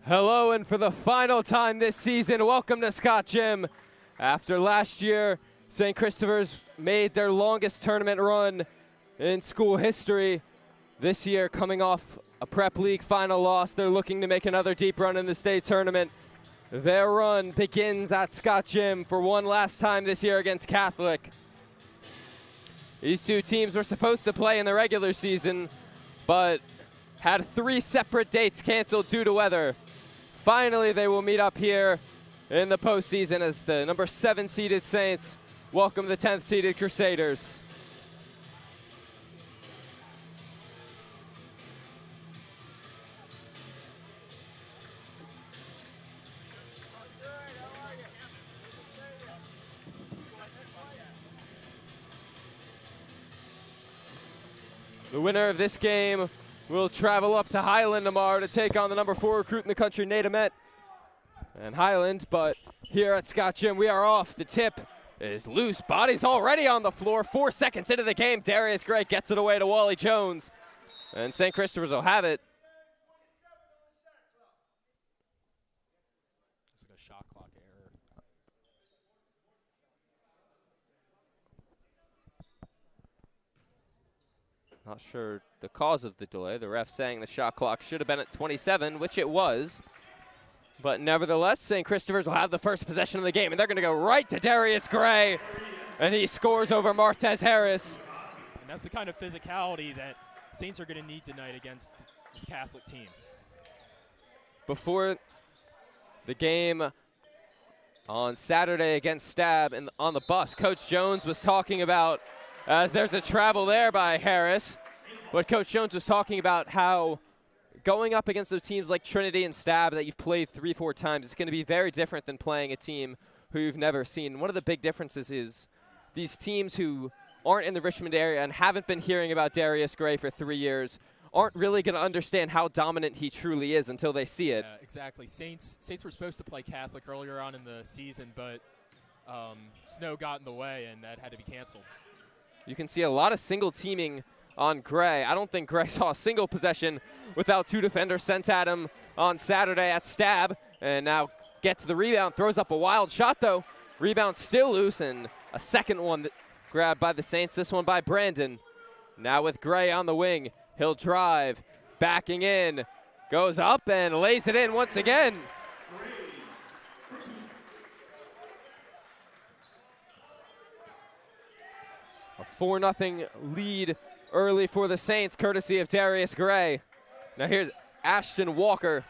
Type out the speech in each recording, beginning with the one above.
Hello, and for the final time this season, welcome to Scott Gym. After last year, St. Christopher's made their longest tournament run in school history. This year, coming off a prep league final loss, they're looking to make another deep run in the state tournament. Their run begins at Scott Gym for one last time this year against Catholic. These two teams were supposed to play in the regular season, but had 3 separate dates canceled due to weather. Finally, they will meet up here in the postseason as the number 7 seeded Saints welcome the 10th seeded Crusaders. The winner of this game will travel up to Highland tomorrow to take on the number 4 recruit in the country, Nate Amet and Highland. But here at Scott Gym, we are off. The tip is loose. Body's already on the floor. 4 seconds into the game, Darius Gray gets it away to Wally Jones. And St. Christopher's will have it. It's like a shot clock error. Not sure the cause of the delay. The ref saying the shot clock should have been at 27, which it was. But nevertheless, St. Christopher's will have the first possession of the game, and they're going to go right to Darius Gray, and he scores over Martez Harris. And that's the kind of physicality that Saints are going to need tonight against this Catholic team. Before the game on Saturday against Stab and on the bus, Coach Jones was talking about, as there's a travel there by Harris, but Coach Jones was talking about how going up against those teams like Trinity and Stab that you've played 3-4 times, it's going to be very different than playing a team who you've never seen. One of the big differences is these teams who aren't in the Richmond area and haven't been hearing about Darius Gray for 3 years aren't really going to understand how dominant he truly is until they see it. Yeah, exactly. Saints were supposed to play Catholic earlier on in the season, but snow got in the way, and that had to be canceled. You can see a lot of single teaming on Gray. I don't think Gray saw a single possession without 2 defenders sent at him on Saturday at Stab. And now gets the rebound, throws up a wild shot though. Rebound still loose, and a second one grabbed by the Saints, this one by Brandon. Now with Gray on the wing, he'll drive, backing in, goes up and lays it in once again. A 4-0 lead early for the Saints, courtesy of Darius Gray. Now here's Ashton Walker.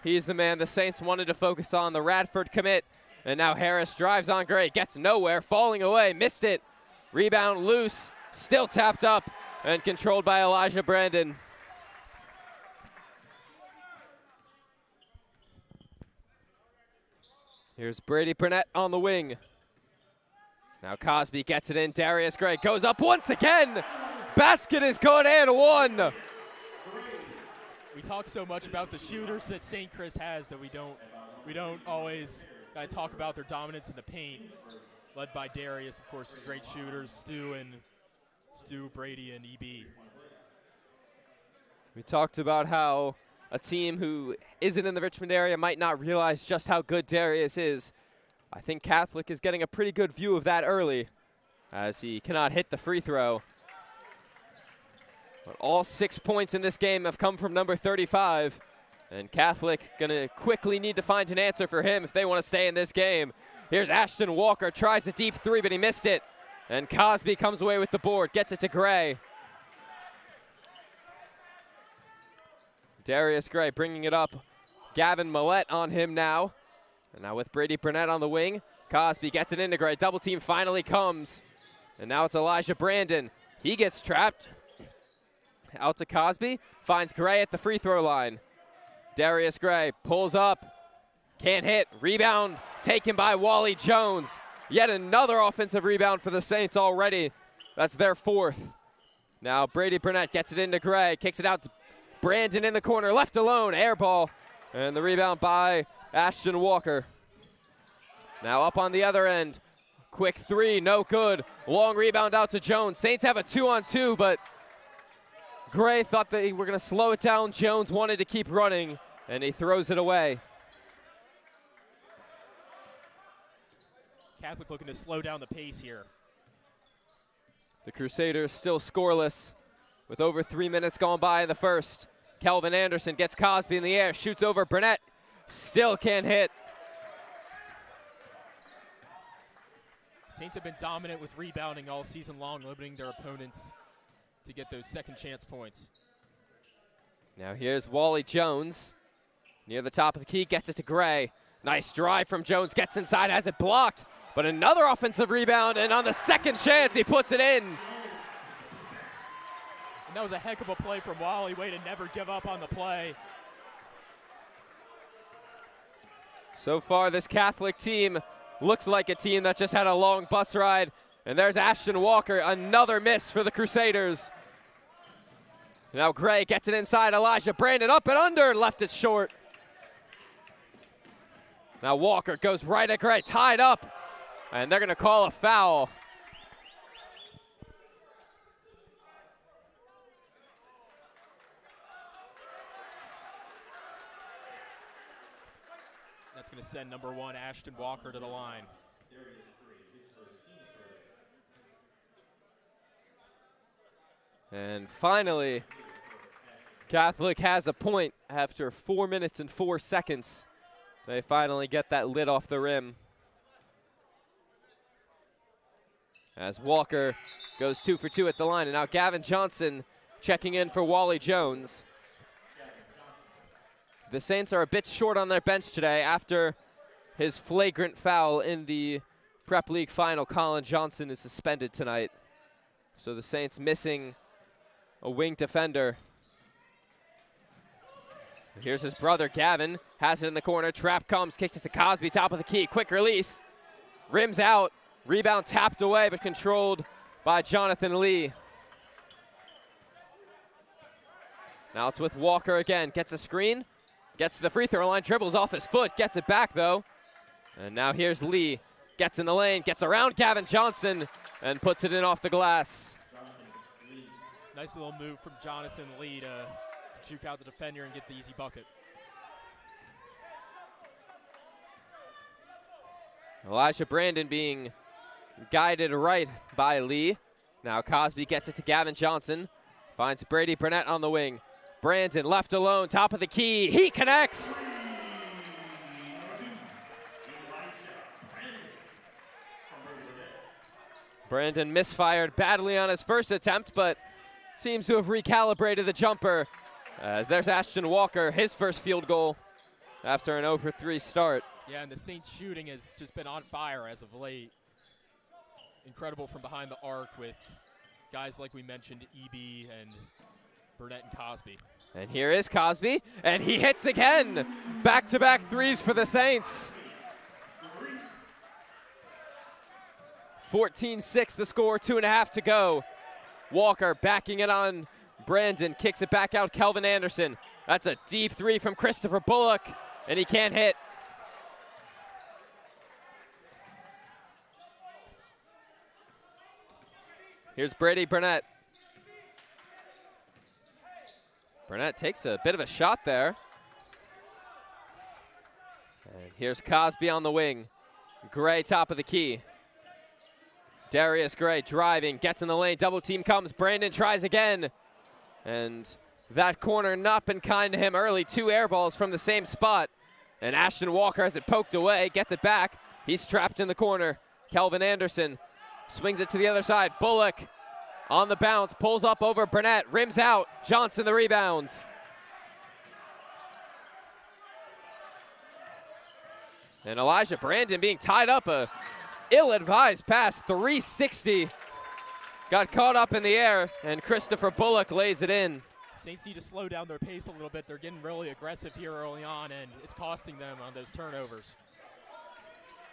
He's the man the Saints wanted to focus on, the Radford commit. And now Harris drives on Gray, gets nowhere, falling away, missed it. Rebound loose, still tapped up, and controlled by Elijah Brandon. Here's Brady Burnett on the wing. Now Cosby gets it in. Darius Gray goes up once again. Basket is good and one. We talk so much about the shooters that St. Chris has that we don't always talk about their dominance in the paint. Led by Darius, of course, great shooters, Stu, Brady, and EB. We talked about how a team who isn't in the Richmond area might not realize just how good Darius is. I think Catholic is getting a pretty good view of that early, as he cannot hit the free throw. But all 6 points in this game have come from number 35, and Catholic gonna quickly need to find an answer for him if they want to stay in this game. Here's Ashton Walker, tries a deep 3, but he missed it. And Cosby comes away with the board, gets it to Gray. Darius Gray bringing it up. Gavin Millette on him now. And now with Brady Burnett on the wing, Cosby gets it into Gray. Double team finally comes. And now it's Elijah Brandon. He gets trapped. Out to Cosby, finds Gray at the free throw line. Darius Gray pulls up, can't hit. Rebound taken by Wally Jones. Yet another offensive rebound for the Saints already. That's their 4th. Now Brady Burnett gets it into Gray, kicks it out to Brandon in the corner, left alone, air ball. And the rebound by Ashton Walker. Now up on the other end. Quick 3, no good. Long rebound out to Jones. Saints have a 2-on-2, but Gray thought that they were going to slow it down. Jones wanted to keep running, and he throws it away. Catholic looking to slow down the pace here. The Crusaders still scoreless with over 3 minutes gone by in the first. Kelvin Anderson gets Cosby in the air, shoots over Burnett, still can't hit. Saints have been dominant with rebounding all season long, limiting their opponents to get those second chance points. Now here's Wally Jones near the top of the key, gets it to Gray. Nice drive from Jones, gets inside, has it blocked, but another offensive rebound, and on the second chance, he puts it in. And that was a heck of a play from Wally, way to never give up on the play. So far, this Catholic team looks like a team that just had a long bus ride. And there's Ashton Walker, another miss for the Crusaders. Now Gray gets it inside, Elijah Brandon up and under, left it short. Now Walker goes right at Gray, tied up, and they're gonna call a foul. That's gonna send number 1, Ashton Walker, to the line. And finally, Catholic has a point after 4 minutes and 4 seconds. They finally get that lid off the rim. As Walker goes 2 for 2 at the line. And now Gavin Johnson checking in for Wally Jones. The Saints are a bit short on their bench today after his flagrant foul in the Prep League final. Colin Johnson is suspended tonight. So the Saints missing a wing defender. Here's his brother, Gavin. Has it in the corner. Trap comes, kicks it to Cosby, top of the key. Quick release. Rims out. Rebound tapped away, but controlled by Jonathan Lee. Now it's with Walker again. Gets a screen. Gets to the free throw line. Dribbles off his foot. Gets it back, though. And now here's Lee. Gets in the lane. Gets around Gavin Johnson and puts it in off the glass. Nice little move from Jonathan Lee to juke out the defender and get the easy bucket. Elijah Brandon being guided right by Lee. Now Cosby gets it to Gavin Johnson. Finds Brady Burnett on the wing. Brandon left alone, top of the key. He connects. Brandon misfired badly on his first attempt, but seems to have recalibrated the jumper. As there's Ashton Walker, his first field goal after an 0 for 3 start. Yeah, and the Saints shooting has just been on fire as of late. Incredible from behind the arc with guys like we mentioned, EB and Burnett and Cosby. And here is Cosby, and he hits again. Back-to-back threes for the Saints. 14-6 the score, 2.5 to go. Walker backing it on Brandon, kicks it back out, Kelvin Anderson. That's a deep three from Christopher Bullock, and he can't hit. Here's Brady Burnett. Burnett takes a bit of a shot there. And here's Cosby on the wing. Gray top of the key. Darius Gray driving, gets in the lane, double team comes, Brandon tries again. And that corner not been kind to him early. 2 air balls from the same spot. And Ashton Walker has it poked away, gets it back. He's trapped in the corner. Kelvin Anderson swings it to the other side. Bullock on the bounce, pulls up over Burnett, rims out. Johnson the rebounds. And Elijah Brandon being tied up, a ill-advised pass, 360. Got caught up in the air, and Christopher Bullock lays it in. Saints need to slow down their pace a little bit. They're getting really aggressive here early on, and it's costing them on those turnovers.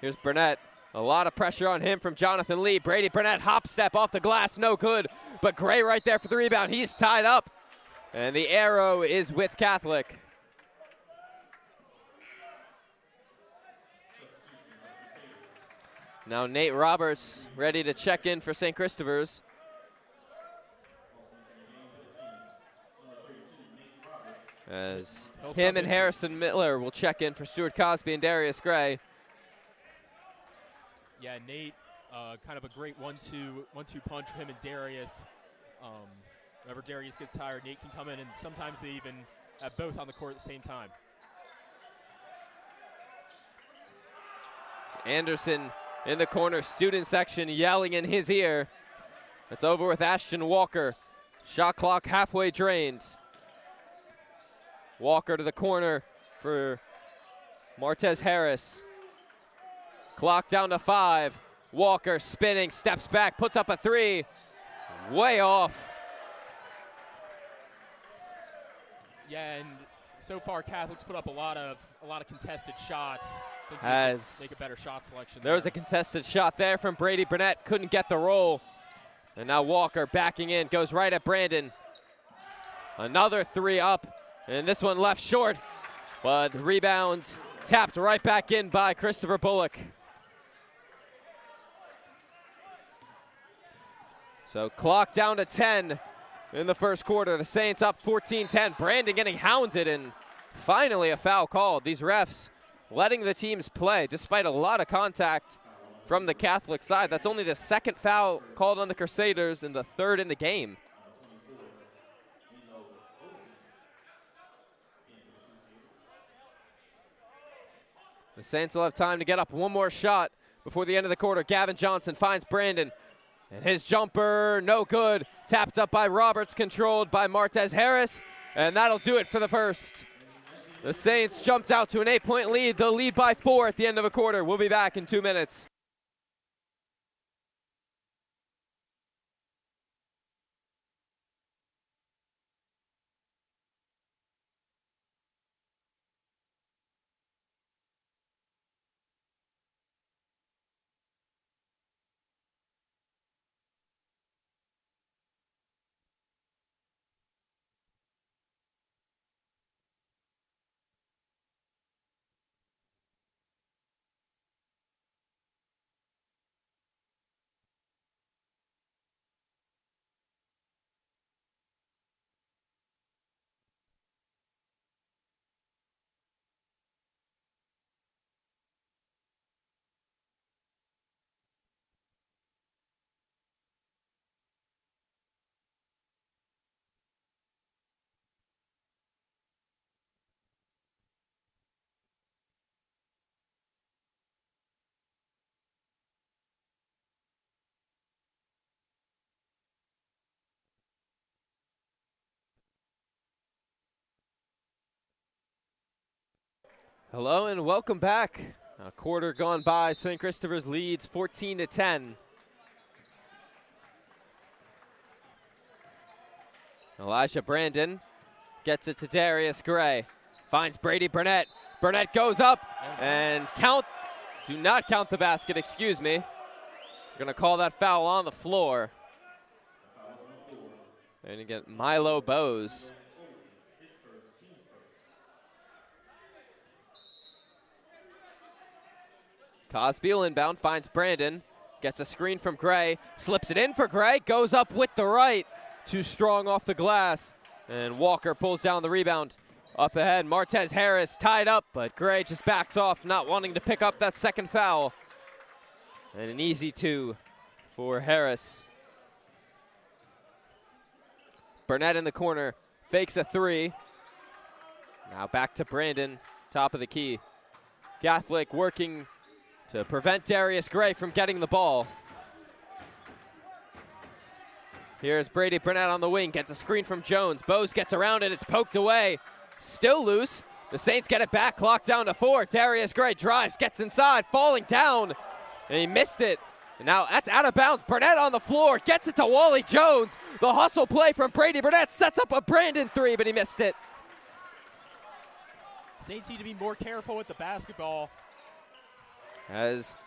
Here's Burnett. A lot of pressure on him from Jonathan Lee. Brady Burnett, hop step off the glass, no good. But Gray right there for the rebound. He's tied up. And the arrow is with Catholic. Now Nate Roberts ready to check in for St. Christopher's. as He'll him sub and in. Harrison Miller will check in for Stuart Cosby and Darius Gray. Yeah, Nate, kind of a great one-two punch for him and Darius. Whenever Darius gets tired, Nate can come in, and sometimes they even have both on the court at the same time. Anderson in the corner, student section yelling in his ear. It's over with Ashton Walker. Shot clock halfway drained. Walker to the corner for Martez Harris. Clock down to 5. Walker spinning, steps back, puts up a 3. Way off. Yeah, and so far Catholic's put up a lot of contested shots. I think As they make a better shot selection. There was a contested shot there from Brady Burnett. Couldn't get the roll. And now Walker backing in, goes right at Brandon. Another 3 up, and this one left short. But the rebound tapped right back in by Christopher Bullock. So clock down to 10 in the first quarter. The Saints up 14-10. Brandon getting hounded, and finally a foul called. These refs letting the teams play despite a lot of contact from the Catholic side. That's only the second foul called on the Crusaders and the third in the game. The Saints will have time to get up one more shot before the end of the quarter. Gavin Johnson finds Brandon, and his jumper, no good. Tapped up by Roberts, controlled by Martez Harris, and that'll do it for the first. The Saints jumped out to an 8-point lead. They'll lead by 4 at the end of a quarter. We'll be back in 2 minutes. Hello and welcome back. A quarter gone by. St. Christopher's leads 14-10. Elijah Brandon gets it to Darius Gray. Finds Brady Burnett. Burnett goes up and do not count the basket, excuse me. We're going to call that foul on the floor. And you get Milo Bowes. Cosby will inbound, finds Brandon, gets a screen from Gray, slips it in for Gray, goes up with the right. Too strong off the glass, and Walker pulls down the rebound. Up ahead, Martez Harris tied up, but Gray just backs off, not wanting to pick up that second foul. And an easy 2 for Harris. Burnett in the corner, fakes a 3. Now back to Brandon, top of the key. Catholic working to prevent Darius Gray from getting the ball. Here's Brady Burnett on the wing, gets a screen from Jones. Bowes gets around it, it's poked away. Still loose. The Saints get it back, clock down to 4. Darius Gray drives, gets inside, falling down, and he missed it. And now that's out of bounds. Burnett on the floor, gets it to Wally Jones. The hustle play from Brady Burnett sets up a Brandon 3, but he missed it. Saints need to be more careful with the basketball. As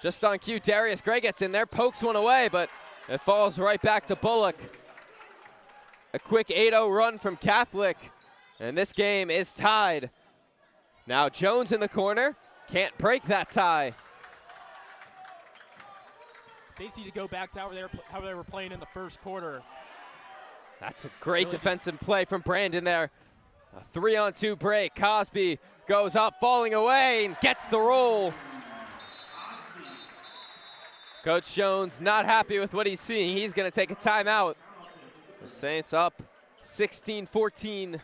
just on cue, Darius Gray gets in there, pokes one away, but it falls right back to Bullock. A quick 8-0 run from Catholic, and this game is tied. Now Jones in the corner, can't break that tie. Saints need to go back to how they were playing in the first quarter. That's a great defensive play from Brandon there. A 3-on-2 break. Cosby goes up, falling away, and gets the roll. Coach Jones not happy with what he's seeing. He's going to take a timeout. The Saints up 16-14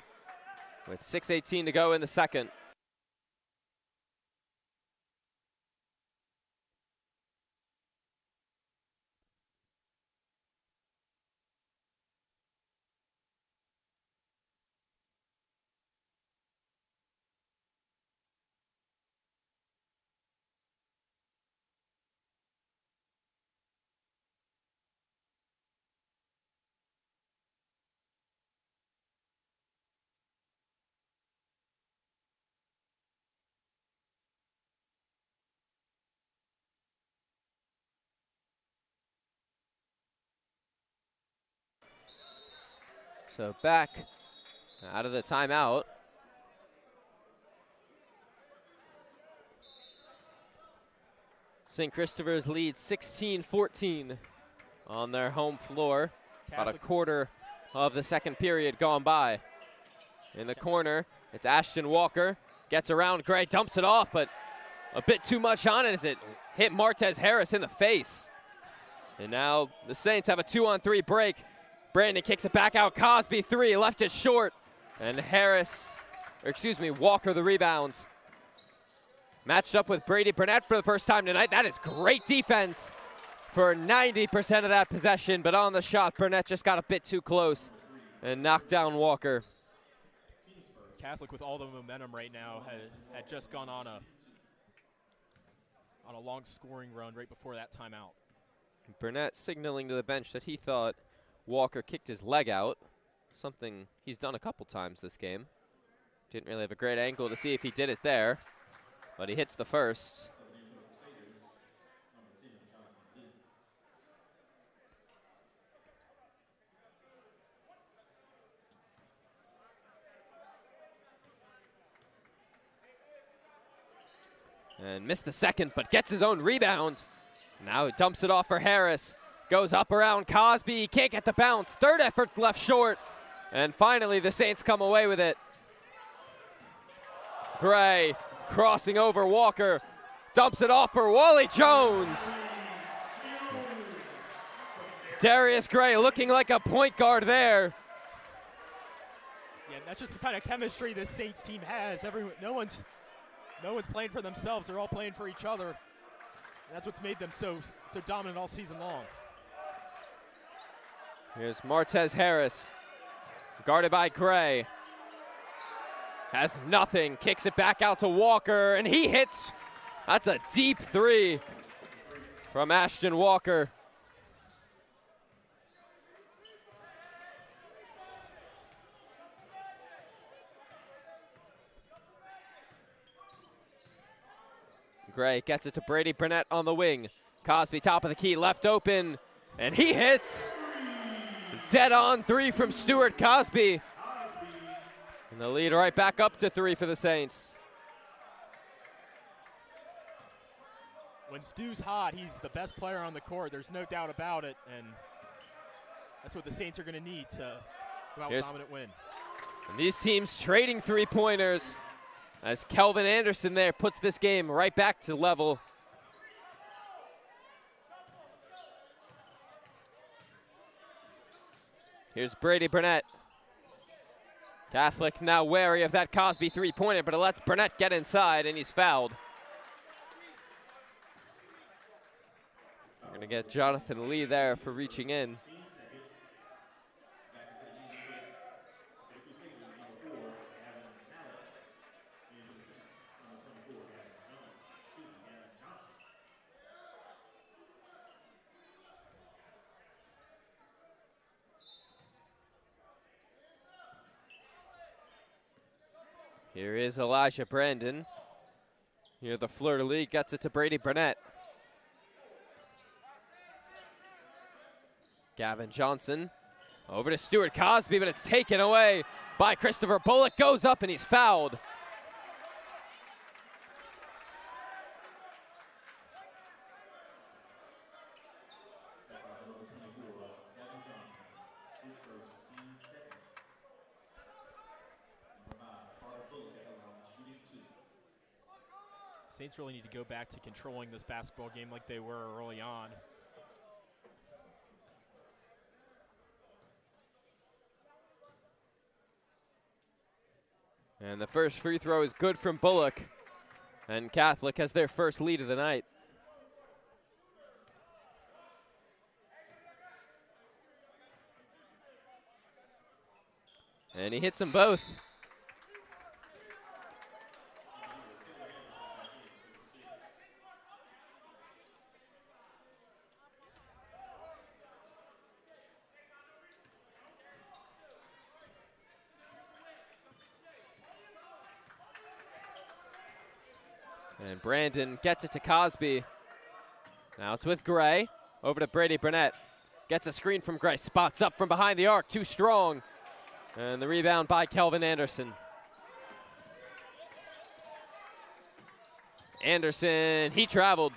with 6:18 to go in the second. So back out of the timeout. St. Christopher's leads 16-14 on their home floor. About a quarter of the second period gone by. In the corner, it's Ashton Walker. Gets around Gray, dumps it off, but a bit too much on it as it hit Martez Harris in the face. And now the Saints have a 2-on-3 break. Brandon kicks it back out. Cosby 3, left it short. And Walker the rebound. Matched up with Brady Burnett for the first time tonight. That is great defense for 90% of that possession. But on the shot, Burnett just got a bit too close and knocked down Walker. Catholic with all the momentum right now had just gone on a long scoring run right before that timeout. Burnett signaling to the bench that he thought Walker kicked his leg out, something he's done a couple times this game. Didn't really have a great angle to see if he did it there, but he hits the first. And missed the second, but gets his own rebound. Now he dumps it off for Harris. Goes up around Cosby, can't get the bounce. Third effort left short. And finally the Saints come away with it. Gray crossing over Walker. Dumps it off for Wally Jones. Darius Gray looking like a point guard there. Yeah, that's just the kind of chemistry this Saints team has. No one's playing for themselves. They're all playing for each other. And that's what's made them so dominant all season long. Here's Martez Harris, guarded by Gray. Has nothing, kicks it back out to Walker, and he hits. That's a deep three from Ashton Walker. Gray gets it to Brady Burnett on the wing. Cosby top of the key, left open, and he hits. Dead on three from Stuart Cosby. And the lead right back up to 3 for the Saints. When Stu's hot, he's the best player on the court. There's no doubt about it, and that's what the Saints are going to need to go out with a dominant win. And these teams trading three-pointers as Kelvin Anderson there puts this game right back to level. Here's Brady Burnett. Catholic now wary of that Cosby three-pointer, but it lets Burnett get inside, and he's fouled. We're going to get Jonathan Lee there for reaching in. Here is Elijah Brandon. Here the fleur-de-lis gets it to Brady Burnett. Gavin Johnson over to Stuart Cosby, but it's taken away by Christopher Bullock. Goes up and he's fouled. Saints really need to go back to controlling this basketball game like they were early on. And the first free throw is good from Bullock. And Catholic has their first lead of the night. And he hits them both. And Brandon gets it to Cosby. Now it's with Gray. Over to Brady Burnett. Gets a screen from Gray. Spots up from behind the arc. Too strong. And the rebound by Kelvin Anderson. Anderson, he traveled.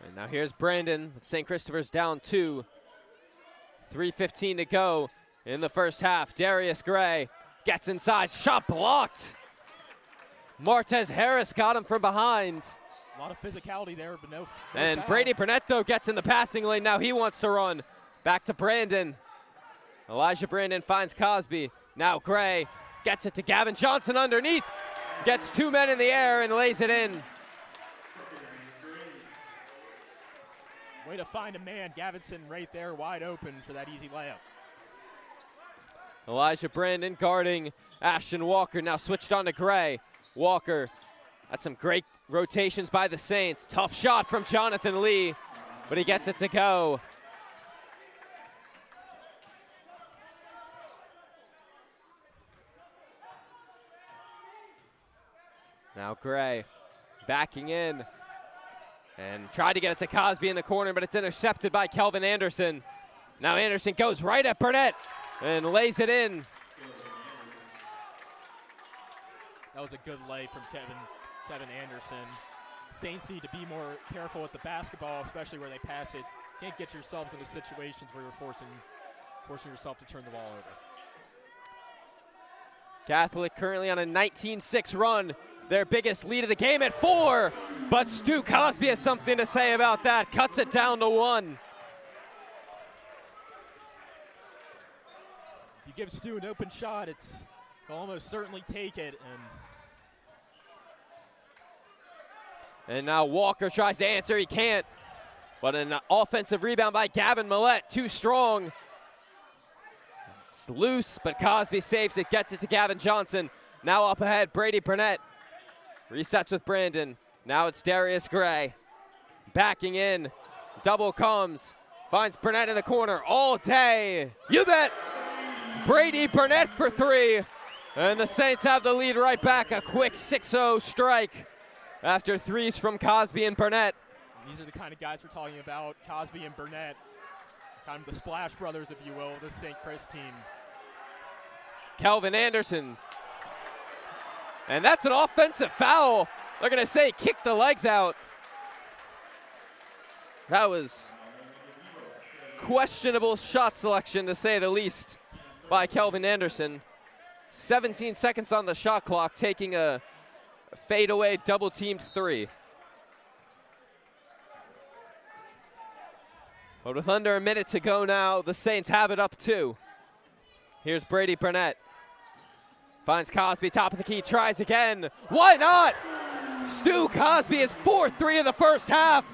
And now here's Brandon with St. Christopher's down 2. 3:15 to go in the first half. Darius Gray gets inside, shot blocked. Martez Harris got him from behind. A lot of physicality there, but no And foul. Brady Burnett, though, gets in the passing lane. Now he wants to run. Back to Brandon. Elijah Brandon finds Cosby. Now Gray gets it to Gavin Johnson underneath. Gets 2 men in the air and lays it in. Way to find a man. Gavinson right there wide open for that easy layup. Elijah Brandon guarding Ashton Walker. Now switched on to Gray. Walker, that's some great rotations by the Saints. Tough shot from Jonathan Lee, but he gets it to go. Now Gray backing in and tried to get it to Cosby in the corner, but it's intercepted by Kelvin Anderson. Now Anderson goes right at Burnett and lays it in. That was a good lay from Kevin Anderson. Saints need to be more careful with the basketball, especially where they pass it. Can't get yourselves into situations where you're forcing yourself to turn the ball over. Catholic currently on a 19-6 run. Their biggest lead of the game at 4. But Stu Cosby has something to say about that. Cuts it down to 1. If you give Stu an open shot, he'll almost certainly take it. And now Walker tries to answer. He can't. But an offensive rebound by Gavin Millette. Too strong. It's loose, but Cosby saves it. Gets it to Gavin Johnson. Now up ahead, Brady Burnett. Resets with Brandon. Now it's Darius Gray. Backing in. Double comes. Finds Burnett in the corner all day. You bet. Brady Burnett for 3. And the Saints have the lead right back. A quick 6-0 strike after threes from Cosby and Burnett. These are the kind of guys we're talking about, Cosby and Burnett. Kind of the Splash Brothers, if you will, this St. Chris team. Kelvin Anderson. And that's an offensive foul. They're going to say kick the legs out. That was questionable shot selection, to say the least, by Kelvin Anderson. 17 seconds on the shot clock, taking a fadeaway double-teamed 3. But with under a minute to go now, the Saints have it up 2. Here's Brady Burnett. Finds Cosby, top of the key, tries again. Why not? Stu Cosby is 4-3 in the first half.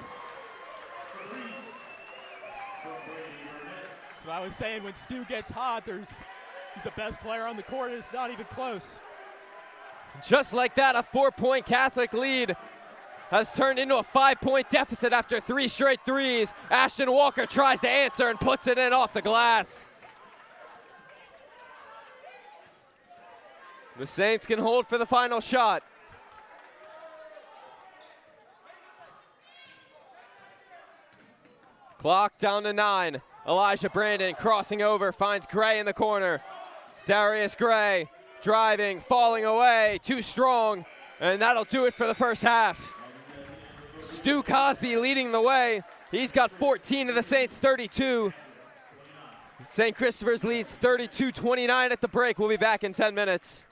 That's what I was saying. When Stu gets hot, he's the best player on the court, and it's not even close. Just like that, a 4-point Catholic lead has turned into a 5-point deficit after 3 straight threes. Ashton Walker tries to answer and puts it in off the glass. The Saints can hold for the final shot. Clock down to 9. Elijah Brandon crossing over, finds Gray in the corner. Darius Gray driving, falling away, too strong, and that'll do it for the first half. Stu Cosby leading the way. He's got 14 to the Saints 32. St. Christopher's leads 32-29 at the break. We'll be back in 10 minutes.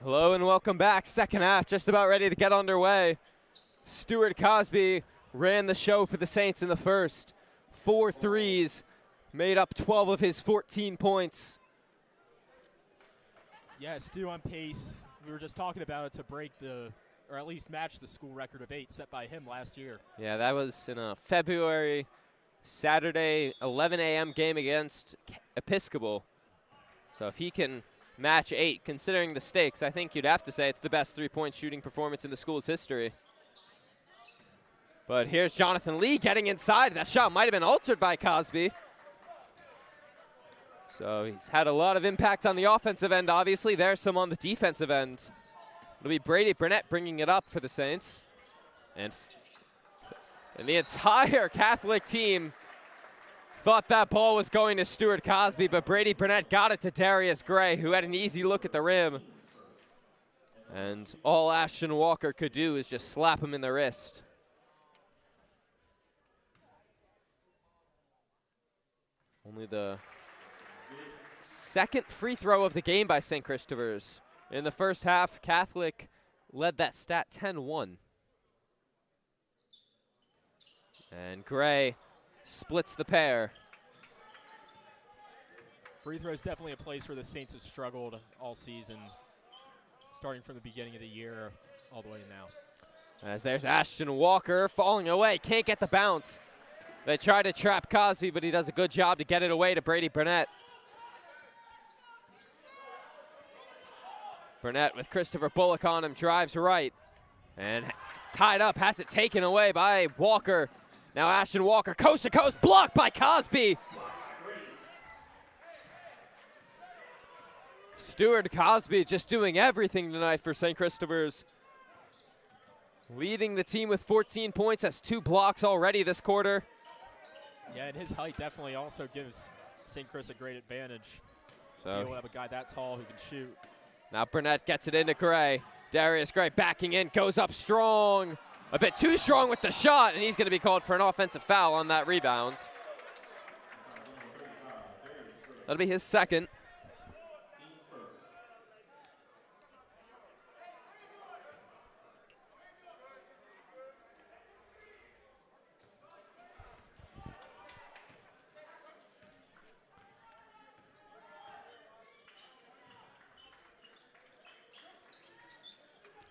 Hello and welcome back. Second half just about ready to get underway. Stuart Cosby ran the show for the Saints in the first. 4 threes, made up 12 of his 14 points. Yeah, Stu on pace. We were just talking about it to break or at least match the school record of 8 set by him last year. Yeah, that was in a February, Saturday, 11 a.m. game against Episcopal. So if he can match 8, considering the stakes, I think you'd have to say it's the best three-point shooting performance in the school's history. But here's Jonathan Lee getting inside. That shot might have been altered by Cosby. So he's had a lot of impact on the offensive end, obviously. There's some on the defensive end. It'll be Brady Burnett bringing it up for the Saints. And the entire Catholic team thought that ball was going to Stuart Cosby, but Brady Burnett got it to Darius Gray, who had an easy look at the rim. And all Ashton Walker could do is just slap him in the wrist. Only the second free throw of the game by St. Christopher's. In the first half, Catholic led that stat 10-1. And Gray splits the pair. Free throw is definitely a place where the Saints have struggled all season, starting from the beginning of the year all the way to now. As there's Ashton Walker falling away, can't get the bounce. They try to trap Cosby, but he does a good job to get it away to Brady Burnett. Burnett with Christopher Bullock on him, drives right. And tied up, has it taken away by Walker. Now Ashton Walker, coast to coast, blocked by Cosby. Stuart Cosby just doing everything tonight for St. Christopher's. Leading the team with 14 points, has 2 blocks already this quarter. Yeah, and his height definitely also gives St. Chris a great advantage. So we'll have a guy that tall who can shoot. Now Burnett gets it into Gray. Darius Gray backing in, goes up strong. A bit too strong with the shot, and he's going to be called for an offensive foul on that rebound. That'll be his second.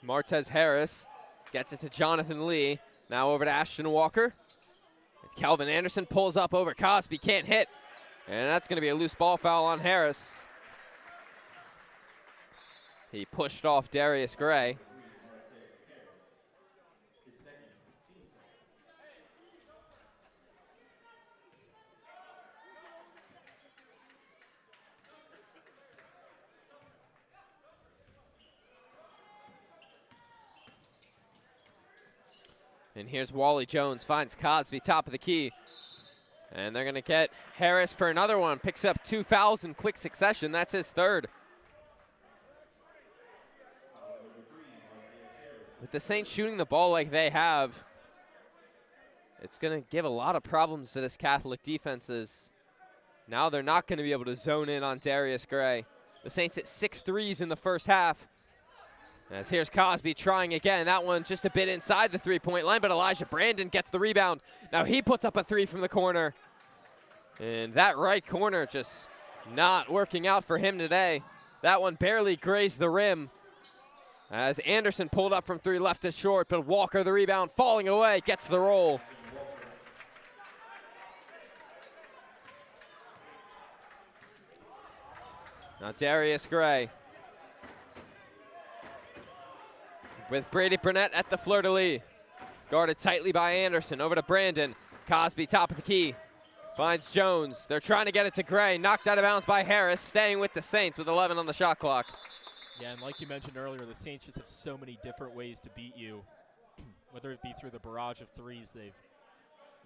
Martez Harris gets it to Jonathan Lee. Now over to Ashton Walker. Calvin Anderson pulls up over Cosby, can't hit. And that's going to be a loose ball foul on Harris. He pushed off Darius Gray. And here's Wally Jones, finds Cosby, top of the key. And they're going to get Harris for another one. Picks up 2 fouls in quick succession. That's his third. With the Saints shooting the ball like they have, it's going to give a lot of problems to this Catholic defenses. Now they're not going to be able to zone in on Darius Gray. The Saints hit 6 threes in the first half. As here's Cosby trying again. That one just a bit inside the three-point line, but Elijah Brandon gets the rebound. Now he puts up a 3 from the corner. And that right corner just not working out for him today. That one barely grazed the rim. As Anderson pulled up from 3, left it short, but Walker the rebound, falling away, gets the roll. Now Darius Gray. With Brady Burnett at the fleur-de-lis. Guarded tightly by Anderson. Over to Brandon. Cosby, top of the key. Finds Jones. They're trying to get it to Gray. Knocked out of bounds by Harris. Staying with the Saints with 11 on the shot clock. Yeah, and like you mentioned earlier, the Saints just have so many different ways to beat you. Whether it be through the barrage of threes they've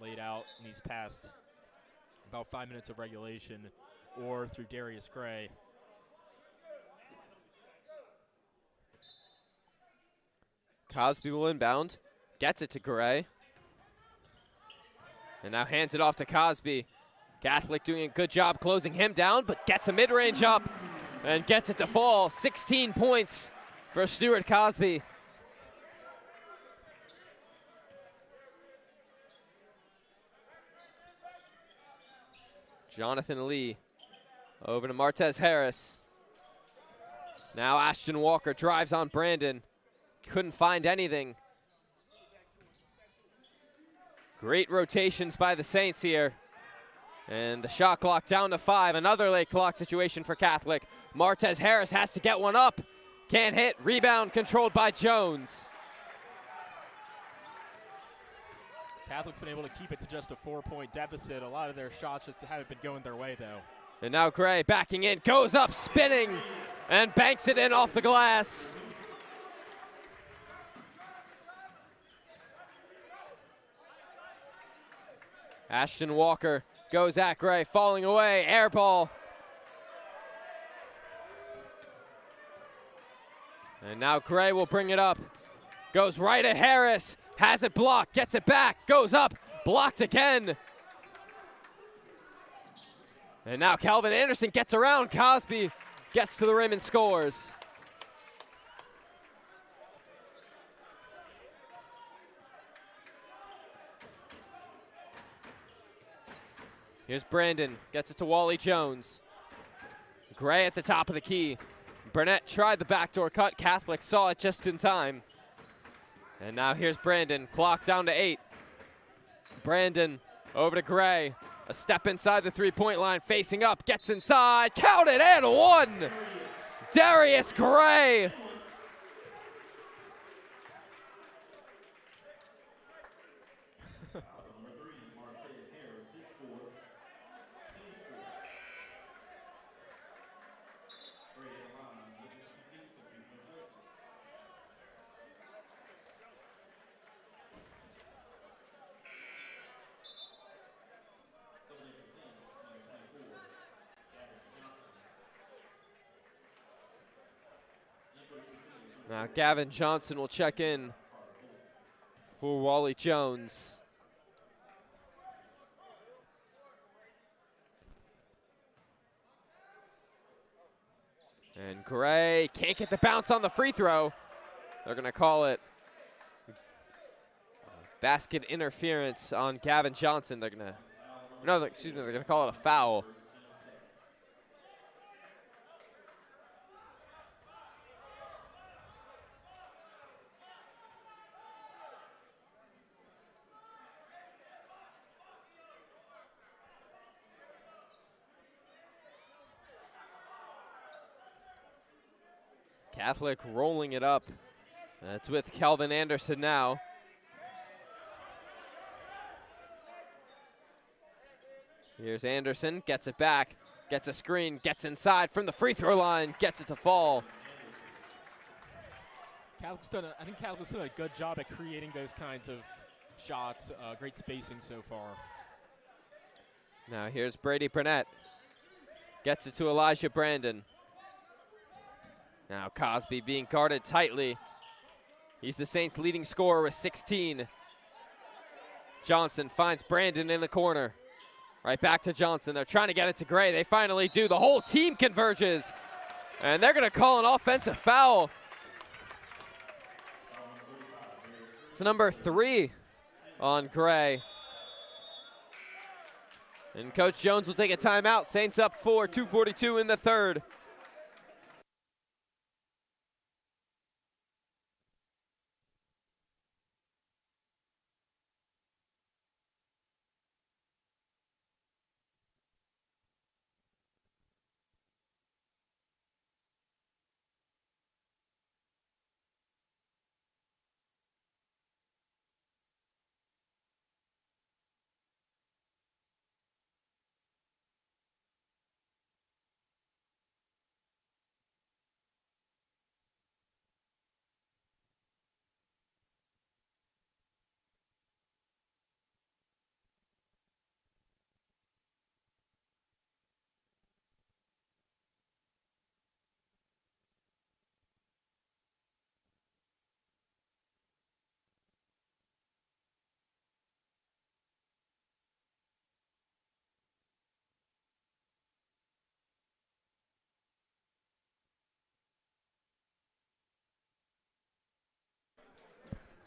laid out in these past about 5 minutes of regulation, or through Darius Gray. Cosby will inbound, gets it to Gray. And now hands it off to Cosby. Catholic doing a good job closing him down, but gets a mid-range up and gets it to fall. 16 points for Stuart Cosby. Jonathan Lee over to Martez Harris. Now Ashton Walker drives on Brandon. Couldn't find anything. Great rotations by the Saints here. And the shot clock down to 5. Another late clock situation for Catholic. Martez Harris has to get one up. Can't hit. Rebound controlled by Jones. Catholic's been able to keep it to just a 4-point deficit. A lot of their shots just haven't been going their way, though. And now Gray backing in, goes up, spinning, and banks it in off the glass. Ashton Walker goes at Gray, falling away, air ball. And now Gray will bring it up. Goes right at Harris, has it blocked, gets it back, goes up, blocked again. And now Calvin Anderson gets around Cosby, gets to the rim and scores. Here's Brandon, gets it to Wally Jones. Gray at the top of the key. Burnett tried the backdoor cut. Catholic saw it just in time. And now here's Brandon, clock down to 8. Brandon over to Gray. A step inside the three-point line, facing up, gets inside, counted and one! Darius Gray. Now Gavin Johnson will check in for Wally Jones. And Gray can't get the bounce on the free throw. They're going to call it basket interference on Gavin Johnson. They're going to, no, excuse me, they're going to call it a foul. Catholic rolling it up. That's with Kelvin Anderson now. Here's Anderson, gets it back, gets a screen, gets inside from the free throw line, gets it to fall. I think Catholic's done a good job at creating those kinds of shots. Great spacing so far. Now here's Brady Burnett. Gets it to Elijah Brandon. Now Cosby being guarded tightly. He's the Saints' leading scorer with 16. Johnson finds Brandon in the corner. Right back to Johnson. They're trying to get it to Gray. They finally do. The whole team converges. And they're going to call an offensive foul. It's number 3 on Gray. And Coach Jones will take a timeout. Saints up 4, 2:42 in the third.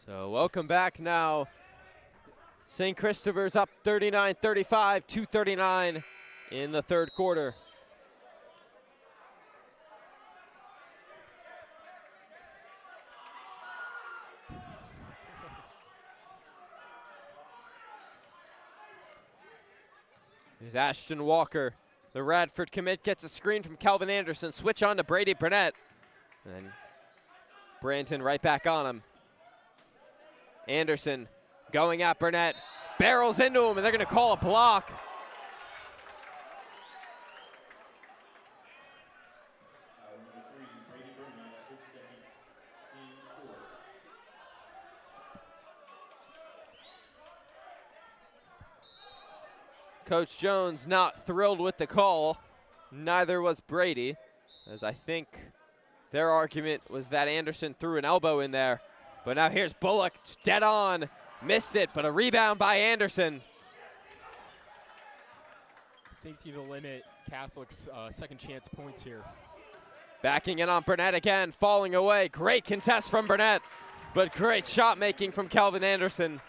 So welcome back now. St. Christopher's up 39-35, 2:39 in the third quarter. Here's Ashton Walker. The Radford commit gets a screen from Calvin Anderson. Switch on to Brady Burnett. And Brandon right back on him. Anderson going at Burnett. Barrels into him, and they're going to call a block. Coach Jones not thrilled with the call. Neither was Brady, as I think their argument was that Anderson threw an elbow in there. But now here's Bullock, dead on. Missed it, but a rebound by Anderson. Saints need to limit Catholic's second chance points here. Backing in on Burnett again, falling away. Great contest from Burnett, but great shot making from Calvin Anderson.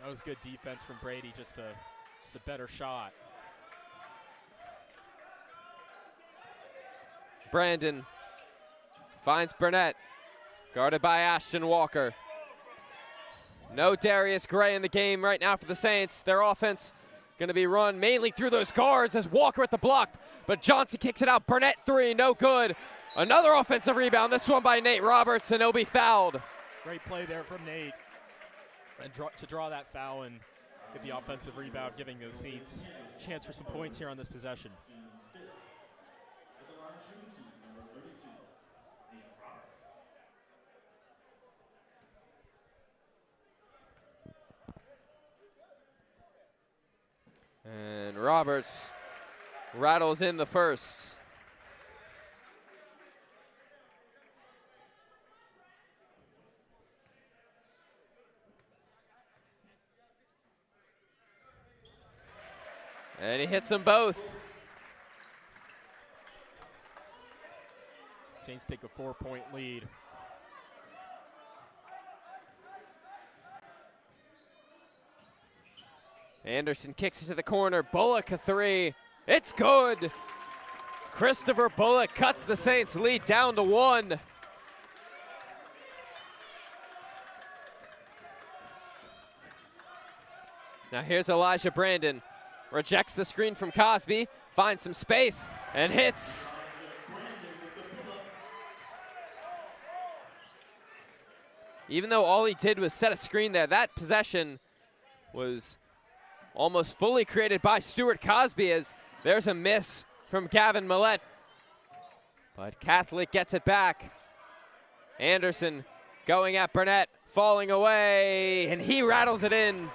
That was good defense from Brady, just a better shot. Brandon finds Burnett, guarded by Ashton Walker. No Darius Gray in the game right now for the Saints. Their offense going to be run mainly through those guards as Walker at the block, but Johnson kicks it out. Burnett three, no good. Another offensive rebound, this one by Nate Roberts, and he'll be fouled. Great play there from Nate and to draw that foul and get the offensive rebound, giving the Saints a chance for some points here on this possession. And Roberts rattles in the first. And he hits them both. Saints take a 4-point lead. Anderson kicks it to the corner. Bullock a three. It's good. Christopher Bullock cuts the Saints lead down to 1. Now here's Elijah Brandon. Rejects the screen from Cosby. Finds some space and hits. Even though all he did was set a screen there, that possession was almost fully created by Stuart Cosby, as there's a miss from Gavin Millett. But Catholic gets it back. Anderson going at Burnett, falling away, and he rattles it in.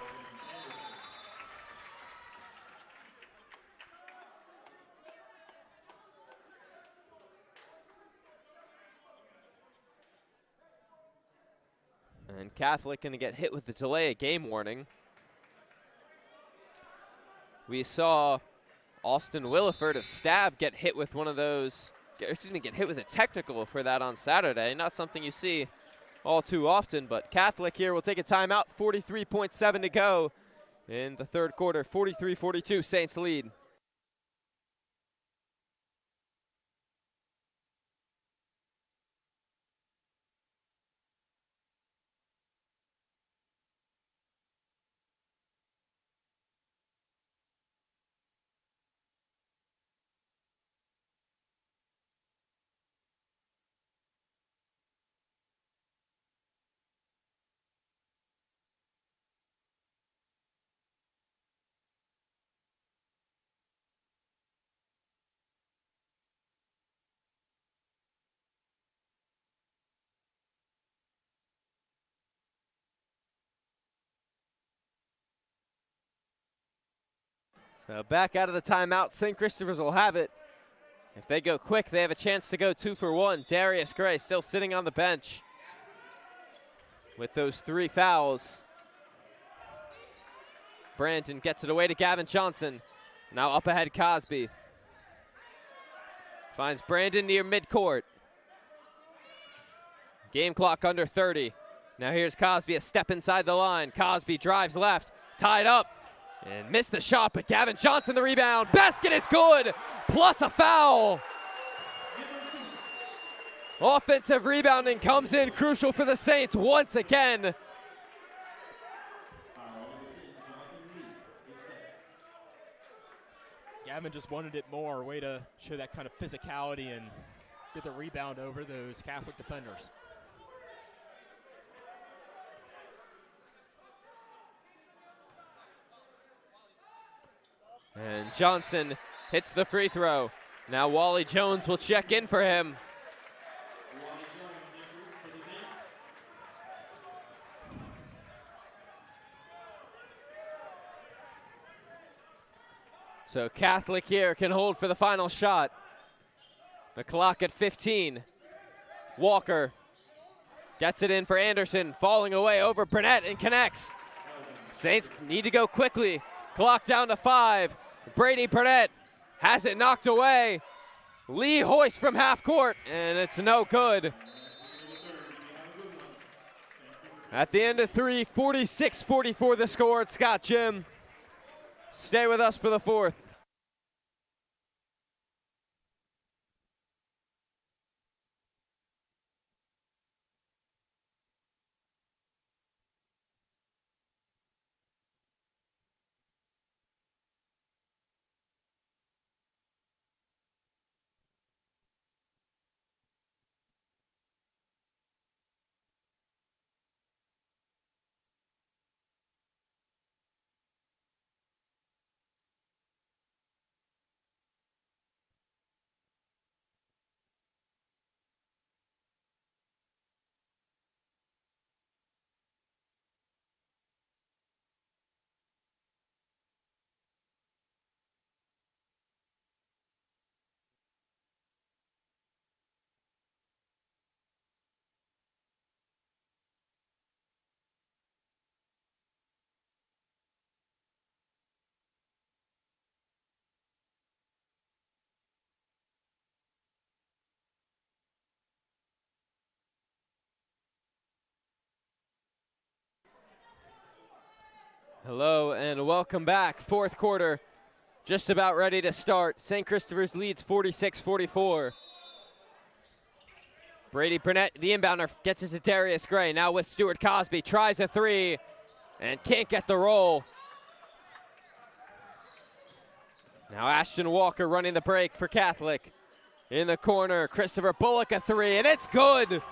And Catholic going to get hit with the delay of game warning. We saw Austin Williford of Stab get hit with one of those, get hit with a technical for that on Saturday. Not something you see all too often, but Catholic here will take a timeout. 43.7 to go in the third quarter. 43-42, Saints lead. So back out of the timeout, St. Christopher's will have it. If they go quick, they have a chance to go 2 for 1. Darius Gray still sitting on the bench with those 3 fouls. Brandon gets it away to Gavin Johnson. Now up ahead Cosby. Finds Brandon near midcourt. Game clock under 30. Now here's Cosby, a step inside the line. Cosby drives left, tied up, and missed the shot, but Gavin Johnson the rebound. Basket is good, plus a foul. Offensive rebounding comes in crucial for the Saints once again. Gavin just wanted it more, way to show that kind of physicality and get the rebound over those Catholic defenders. And Johnson hits the free throw. Now Wally Jones will check in for him. So Catholic here can hold for the final shot. The clock at 15. Walker gets it in for Anderson, falling away over Burnett and connects. Saints need to go quickly. Clock down to 5. Brady Burnett has it knocked away. Lee hoists from half court, and it's no good. At the end of 3, 46-44 the score at Scott Gym. Stay with us for the fourth. Hello and welcome back. Fourth quarter, just about ready to start. St. Christopher's leads 46-44. Brady Burnett, the inbounder, gets it to Darius Gray. Now with Stuart Cosby, tries a three and can't get the roll. Now Ashton Walker running the break for Catholic. In the corner, Christopher Bullock a three, and it's good.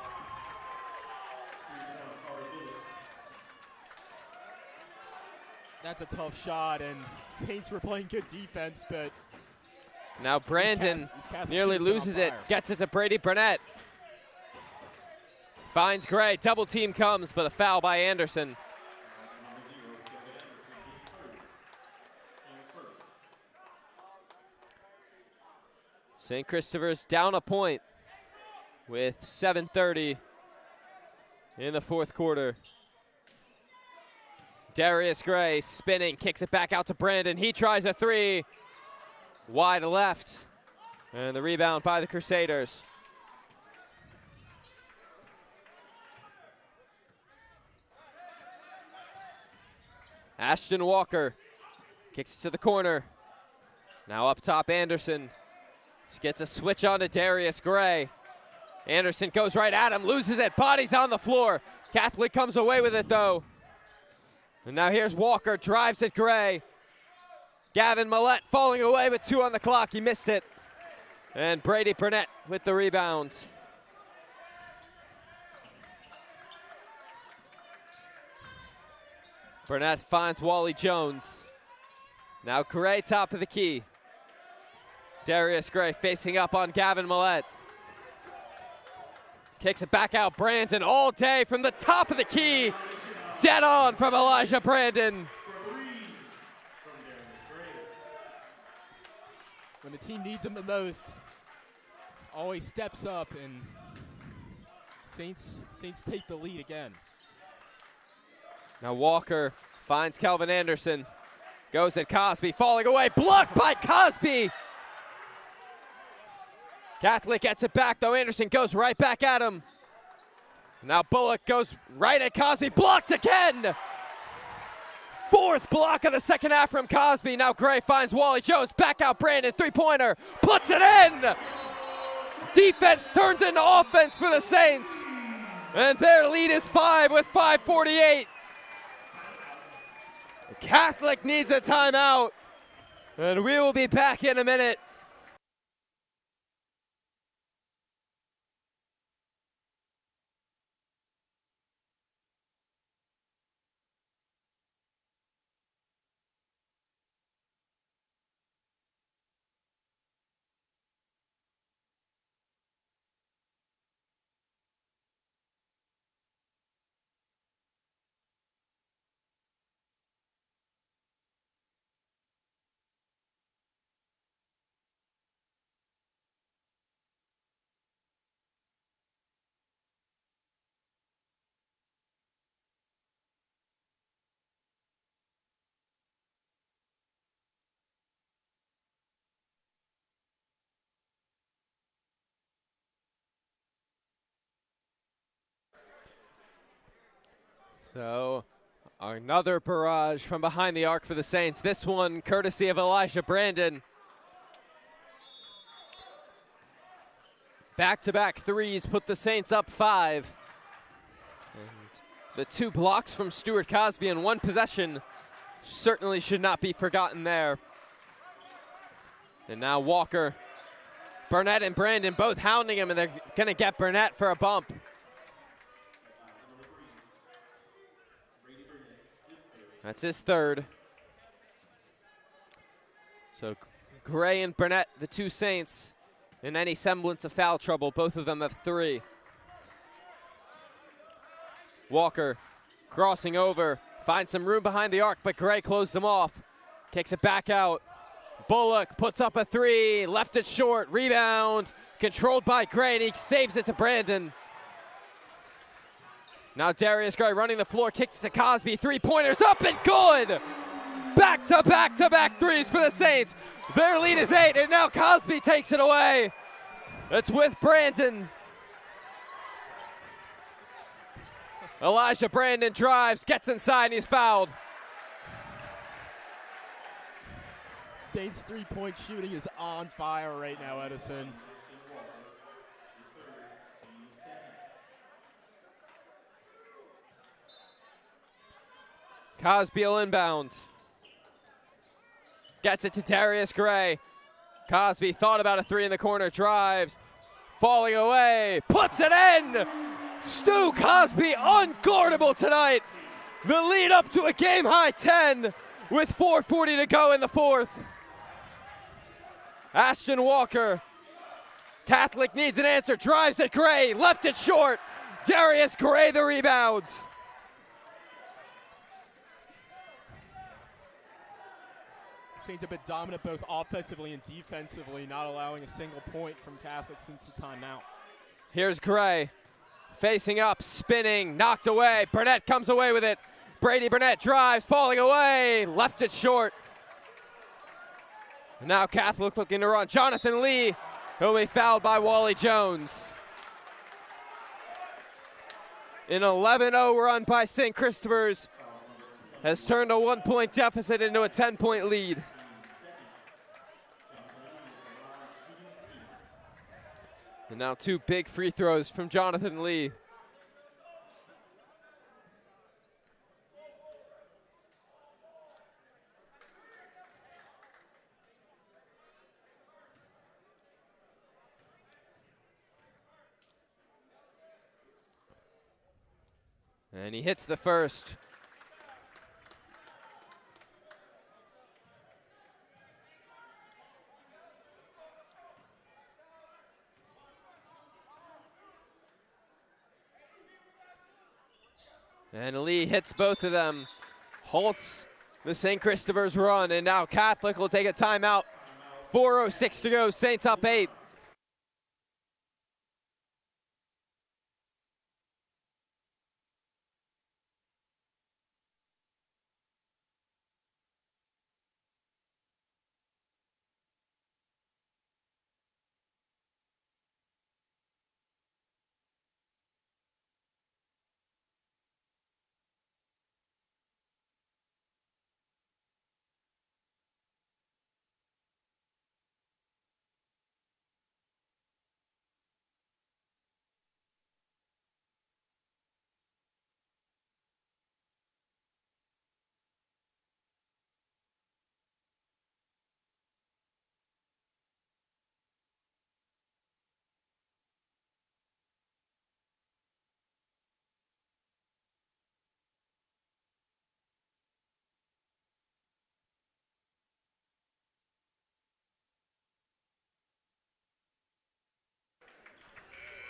That's a tough shot, and Saints were playing good defense, but now Brandon nearly loses it, gets it to Brady Burnett. Finds Gray, double team comes, but a foul by Anderson. St. Christopher's down a point with 7:30 in the fourth quarter. Darius Gray spinning, kicks it back out to Brandon. He tries a three, wide left, and the rebound by the Crusaders. Ashton Walker kicks it to the corner. Now up top, Anderson. She gets a switch on to Darius Gray. Anderson goes right at him, loses it, body's on the floor. Catholic comes away with it though. And now here's Walker, drives at Gray. Gavin Millette falling away with 2 on the clock, he missed it. And Brady Burnett with the rebound. Burnett finds Wally Jones. Now Gray top of the key. Darius Gray facing up on Gavin Millette. Kicks it back out, Brandon all day from the top of the key. Dead on from Elijah Brandon. When the team needs him the most, always steps up, and Saints take the lead again. Now Walker finds Kelvin Anderson. Goes at Cosby, falling away, blocked by Cosby. Catholic gets it back though, Anderson goes right back at him. Now Bullock goes right at Cosby, blocked again! Fourth block of the second half from Cosby. Now Gray finds Wally Jones, back out Brandon, three-pointer, puts it in! Defense turns into offense for the Saints. And their lead is 5 with 5:48. Catholic needs a timeout. And we will be back in a minute. So another barrage from behind the arc for the Saints. This one courtesy of Elijah Brandon. Back-to-back threes put the Saints up 5. And the 2 blocks from Stuart Cosby in one possession certainly should not be forgotten there. And now Walker, Burnett and Brandon both hounding him, and they're gonna get Burnett for a bump. That's his third. So Gray and Burnett, the 2 Saints, in any semblance of foul trouble. Both of them have 3. Walker crossing over, finds some room behind the arc, but Gray closed him off. Kicks it back out. Bullock puts up a 3, left it short, rebound, controlled by Gray, and he saves it to Brandon. Now Darius Gray running the floor, kicks it to Cosby, 3-pointers up and good! Back-to-back-to-back threes for the Saints. Their lead is 8, and now Cosby takes it away. It's with Brandon. Elijah Brandon drives, gets inside, and he's fouled. Saints three-point shooting is on fire right now, Edison. Cosby will inbound. Gets it to Darius Gray. Cosby thought about a 3 in the corner, drives, falling away, puts it in! Stu Cosby unguardable tonight. The lead up to a game-high 10 with 4:40 to go in the fourth. Ashton Walker, Catholic needs an answer, drives at Gray, left it short. Darius Gray the rebound. Saints have been dominant both offensively and defensively, not allowing a single point from Catholic since the timeout. Here's Gray, facing up, spinning, knocked away. Burnett comes away with it. Brady Burnett drives, falling away, left it short. Now Catholic looking to run. Jonathan Lee, who'll be fouled by Wally Jones. An 11-0 run by St. Christopher's has turned a 1-point deficit into a 10-point lead. And now 2 big free throws from Jonathan Lee. And he hits the first. And Lee hits both of them. Halts the St. Christopher's run, and now Catholic will take a timeout. 4:06 to go, Saints up 8.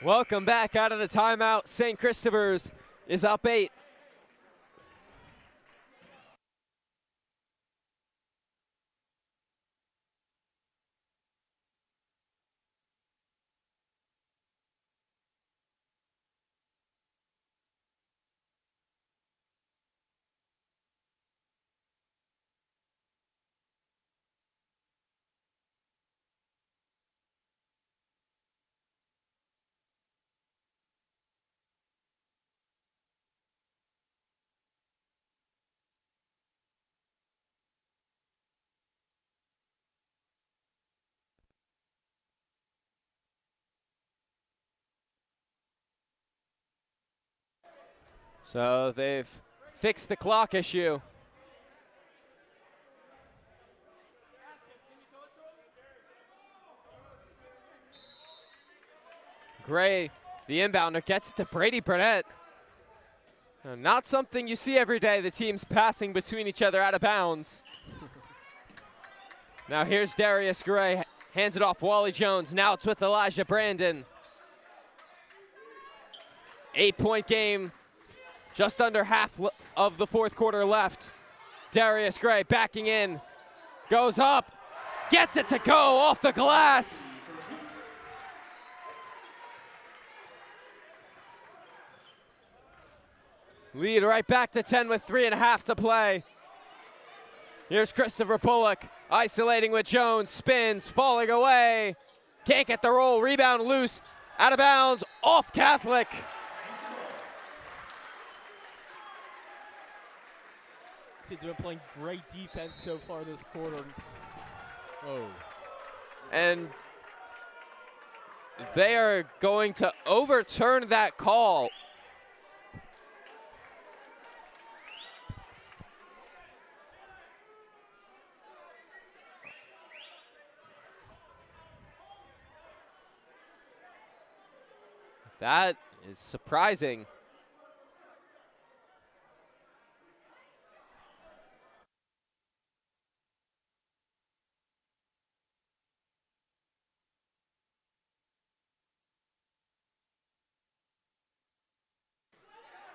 Welcome back out of the timeout. St. Christopher's is up 8. So they've fixed the clock issue. Gray, the inbounder, gets it to Brady Burnett. Not something you see every day, the teams passing between each other out of bounds. Now here's Darius Gray, hands it off Wally Jones. Now it's with Elijah Brandon. 8-point game, just under half of the fourth quarter left. Darius Gray backing in, goes up, gets it to go off the glass. Lead right back to 10 with 3.5 to play. Here's Christopher Bullock, isolating with Jones, spins, falling away. Can't get the roll, rebound loose, out of bounds, off Catholic. Teams have been playing great defense so far this quarter. Oh. And they are going to overturn that call. That is surprising.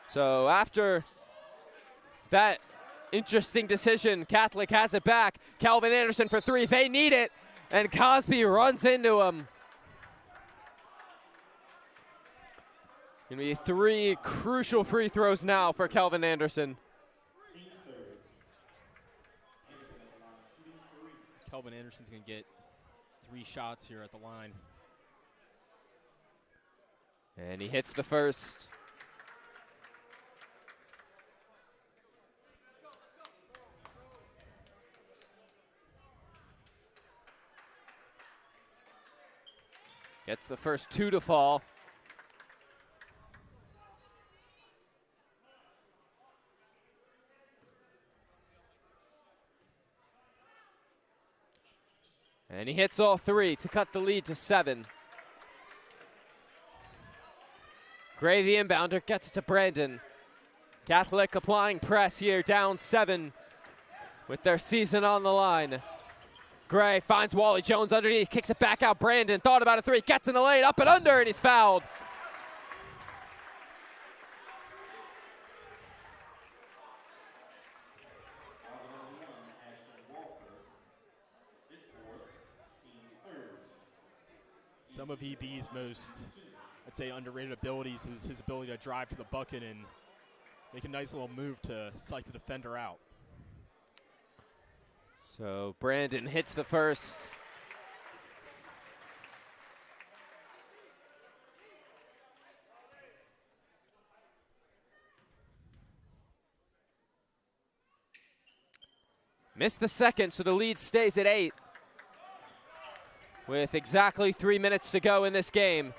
So after that interesting decision, Catholic has it back. Calvin Anderson for 3, they need it, and Cosby runs into him. Gonna be 3 crucial free throws now for Calvin Anderson. Calvin Anderson's gonna get 3 shots here at the line. And he hits the first. Gets the first 2 to fall. And he hits all 3 to cut the lead to 7. Gray, the inbounder, gets it to Brandon. Catholic applying press here, down 7 with their season on the line. Gray finds Wally Jones underneath, kicks it back out. Brandon thought about a 3, gets in the lane, up and under, and he's fouled. Some of EB's most, I'd say, underrated abilities is his ability to drive to the bucket and make a nice little move to psych the defender out. So Brandon hits the first. Missed the second, so the lead stays at 8. With exactly 3 minutes to go in this game.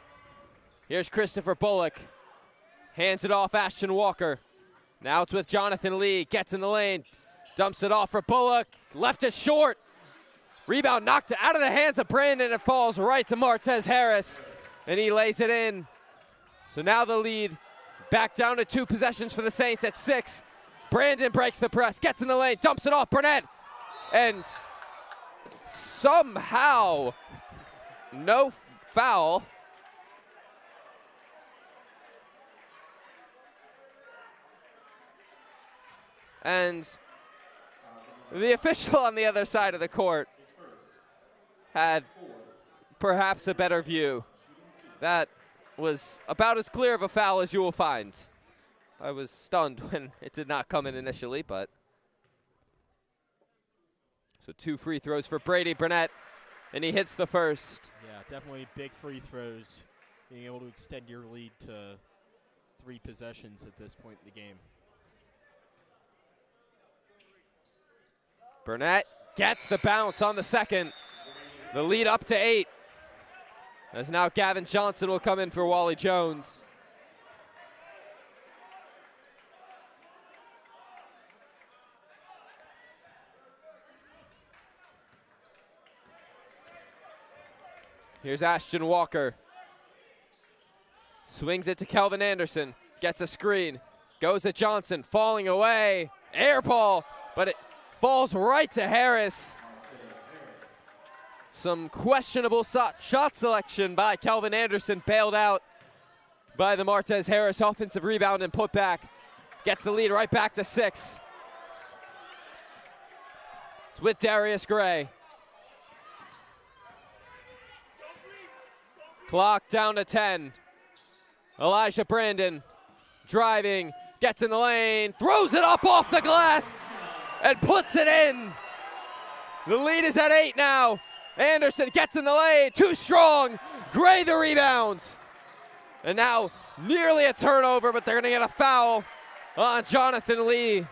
Here's Christopher Bullock. Hands it off Ashton Walker. Now it's with Jonathan Lee. Gets in the lane. Dumps it off for Bullock. Left it short. Rebound knocked out of the hands of Brandon. It falls right to Martez Harris. And he lays it in. So now the lead back down to 2 possessions for the Saints at 6. Brandon breaks the press. Gets in the lane. Dumps it off Burnett. And somehow, no foul. And the official on the other side of the court had perhaps a better view. That was about as clear of a foul as you will find. I was stunned when it did not come in initially, but. So 2 free throws for Brady Burnett, and he hits the first. Yeah, definitely big free throws, being able to extend your lead to 3 possessions at this point in the game. Burnett gets the bounce on the second. The lead up to 8. As now Gavin Johnson will come in for Wally Jones. Here's Ashton Walker. Swings it to Kelvin Anderson. Gets a screen. Goes to Johnson. Falling away. Air ball. But it falls right to Harris. Some questionable shot selection by Kelvin Anderson. Bailed out by the Martez Harris offensive rebound and put back. Gets the lead right back to 6. It's with Darius Gray. Clock down to 10. Elijah Brandon driving, gets in the lane, throws it up off the glass, and puts it in. The lead is at 8 now. Anderson gets in the lane, too strong. Gray the rebound. And now nearly a turnover, but they're going to get a foul on Jonathan Lee.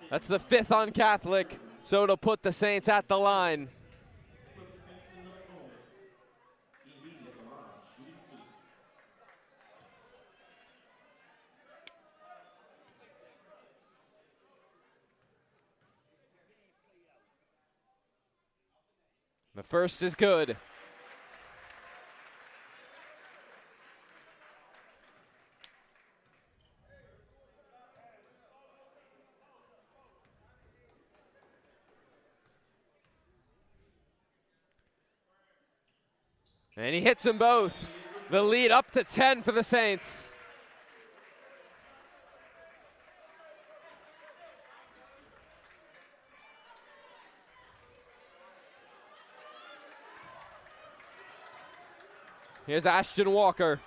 That's the 5th on Catholic, so it'll put the Saints at the line. The first is good. And he hits them both. The lead up to 10 for the Saints. Here's Ashton Walker.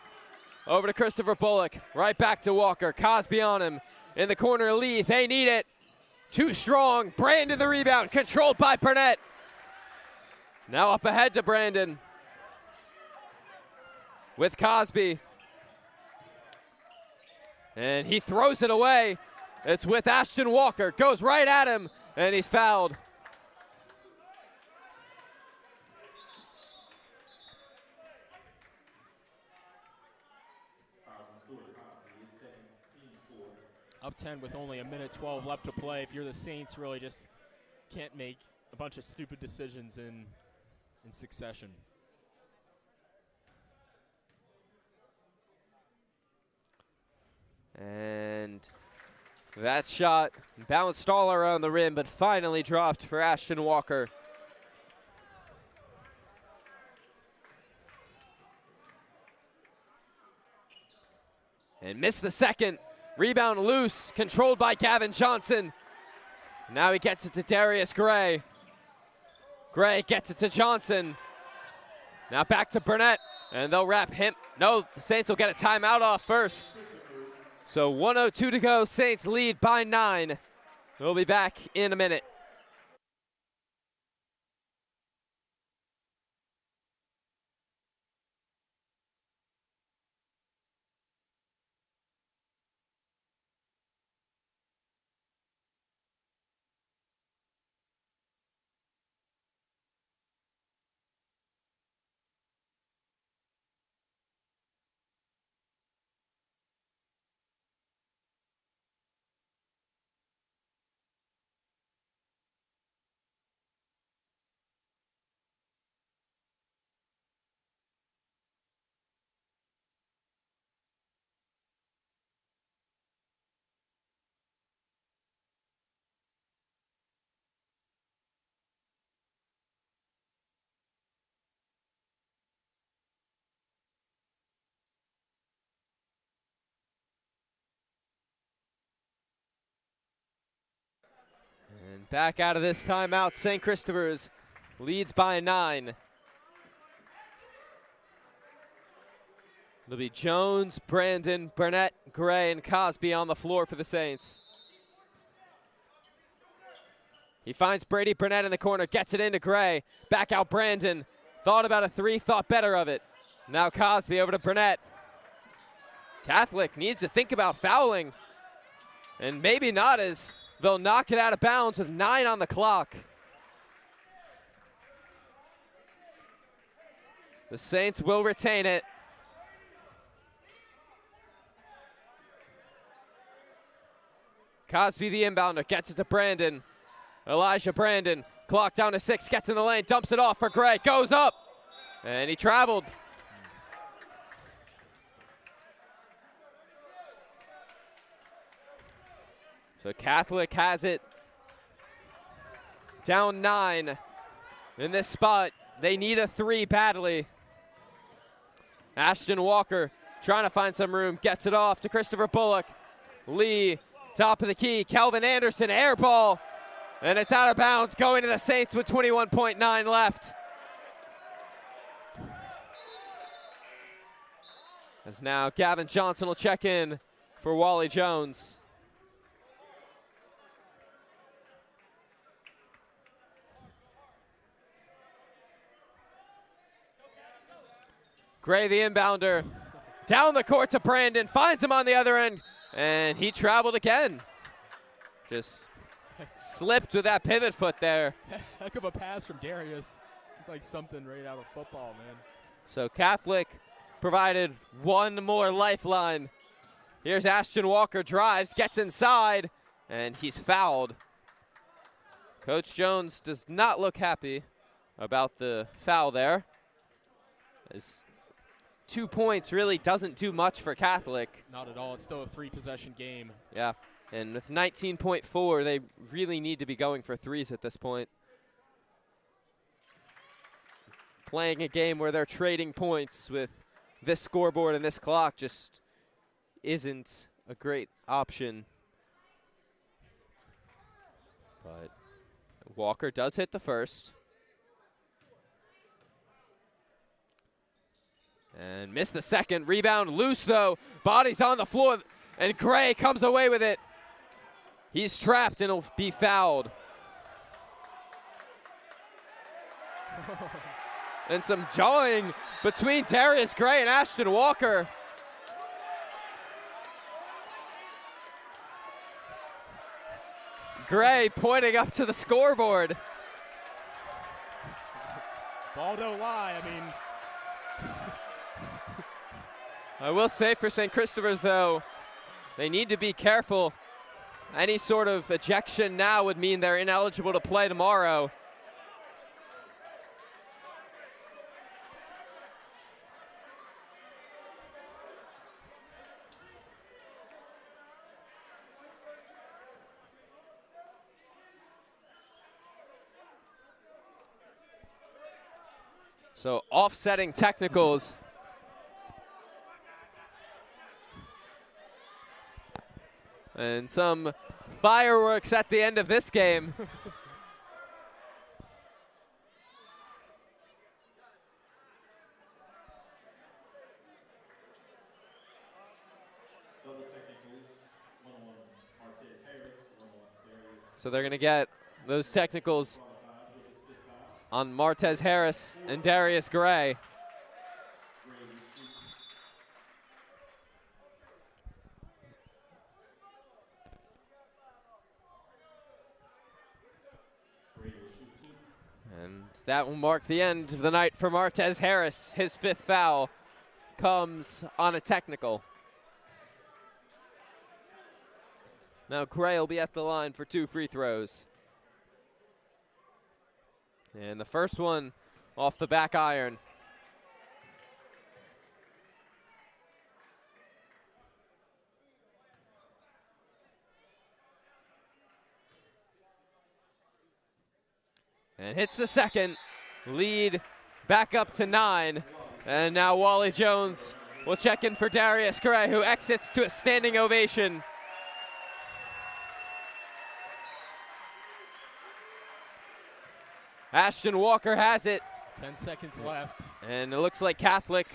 Over to Christopher Bullock. Right back to Walker. Cosby on him. In the corner, Lee. They need it. Too strong. Brandon the rebound. Controlled by Burnett. Now up ahead to Brandon. With Cosby. And he throws it away. It's with Ashton Walker. Goes right at him. And he's fouled. Up 10 with only a minute 12 left to play. If you're the Saints, really just can't make a bunch of stupid decisions in succession. And that shot bounced all around the rim, but finally dropped for Ashton Walker. And missed the second. Rebound loose, controlled by Gavin Johnson. Now he gets it to Darius Gray. Gray gets it to Johnson. Now back to Burnett, and they'll wrap him. No, the Saints will get a timeout off first. So 1:02 to go, Saints lead by 9. We'll be back in a minute. Back out of this timeout, St. Christopher's leads by 9. It'll be Jones, Brandon, Burnett, Gray, and Cosby on the floor for the Saints. He finds Brady Burnett in the corner, gets it into Gray. Back out Brandon. Thought about a 3, thought better of it. Now Cosby over to Burnett. Catholic needs to think about fouling. And maybe not, as they'll knock it out of bounds with 9 on the clock. The Saints will retain it. Cosby, the inbounder, gets it to Brandon. Elijah Brandon, clock down to 6, gets in the lane, dumps it off for Gray, goes up, and he traveled. So Catholic has it down 9 in this spot. They need a 3 badly. Ashton Walker trying to find some room, gets it off to Christopher Bullock. Lee, top of the key, Kelvin Anderson, air ball, and it's out of bounds, going to the Saints with 21.9 left. As now Gavin Johnson will check in for Wally Jones. Gray, the inbounder, down the court to Brandon, finds him on the other end, and he traveled again. Just slipped with that pivot foot there. Heck of a pass from Darius. It's like something right out of football, man. So Catholic provided one more lifeline. Here's Ashton Walker, drives, gets inside, and he's fouled. Coach Jones does not look happy about the foul there, as 2 points really doesn't do much for Catholic. Not at all. It's still a 3-possession game. Yeah, and with 19.4, they really need to be going for 3s at this point. Playing a game where they're trading points with this scoreboard and this clock just isn't a great option. But Walker does hit the first. And missed the second. Rebound loose, though. Body's on the floor, and Gray comes away with it. He's trapped and he'll be fouled. And some jawing between Darius Gray and Ashton Walker. Gray pointing up to the scoreboard. Ball don't lie, I mean. I will say for St. Christopher's, though, they need to be careful. Any sort of ejection now would mean they're ineligible to play tomorrow. So offsetting technicals. And some fireworks at the end of this game. So they're going to get those technicals on Martez Harris and Darius Gray. And that will mark the end of the night for Martez Harris. His 5th foul comes on a technical. Now Gray will be at the line for 2 free throws. And the first one off the back iron. And hits the second. Lead back up to 9. And now Wally Jones will check in for Darius Gray, who exits to a standing ovation. Ashton Walker has it. 10 seconds left. And it looks like Catholic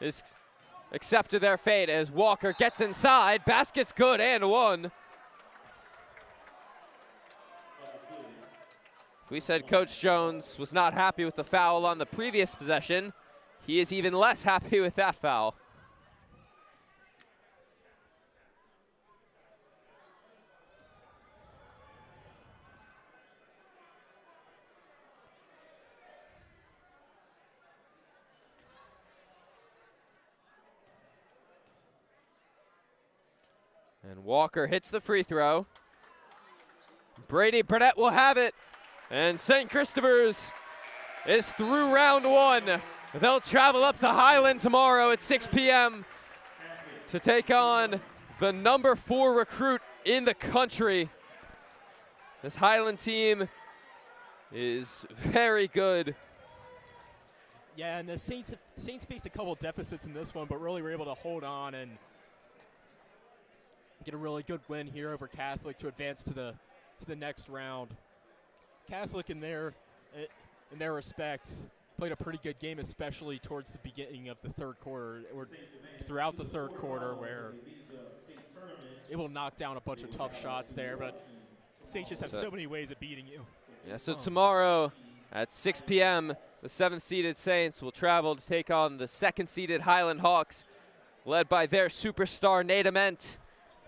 is accepted their fate as Walker gets inside. Basket's good and one. We said Coach Jones was not happy with the foul on the previous possession. He is even less happy with that foul. And Walker hits the free throw. Brady Burnett will have it. And St. Christopher's is through round one. They'll travel up to Highland tomorrow at 6 p.m. to take on the number 4 recruit in the country. This Highland team is very good. Yeah, and the Saints faced a couple deficits in this one, but really were able to hold on and get a really good win here over Catholic to advance to the next round. Catholic in their respect played a pretty good game, especially towards the beginning of the third quarter, or throughout the third quarter, where it will knock down a bunch of tough shots there. But Saints just have so many ways of beating you. Yeah. So tomorrow at 6 p.m., the 7th-seeded Saints will travel to take on the 2nd-seeded Highland Hawks, led by their superstar Nate Ament.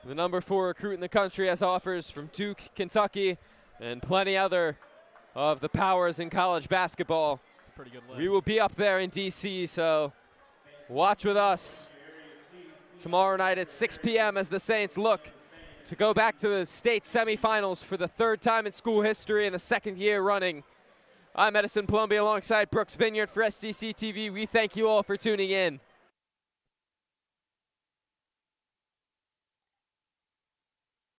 The number 4 recruit in the country has offers from Duke, Kentucky, and plenty other of the powers in college basketball. It's a pretty good list. We will be up there in D.C., so watch with us tomorrow night at 6 p.m. as the Saints look to go back to the state semifinals for the 3rd time in school history and the 2nd year running. I'm Edison Palumbi alongside Brooks Vineyard for SDC TV. We thank you all for tuning in.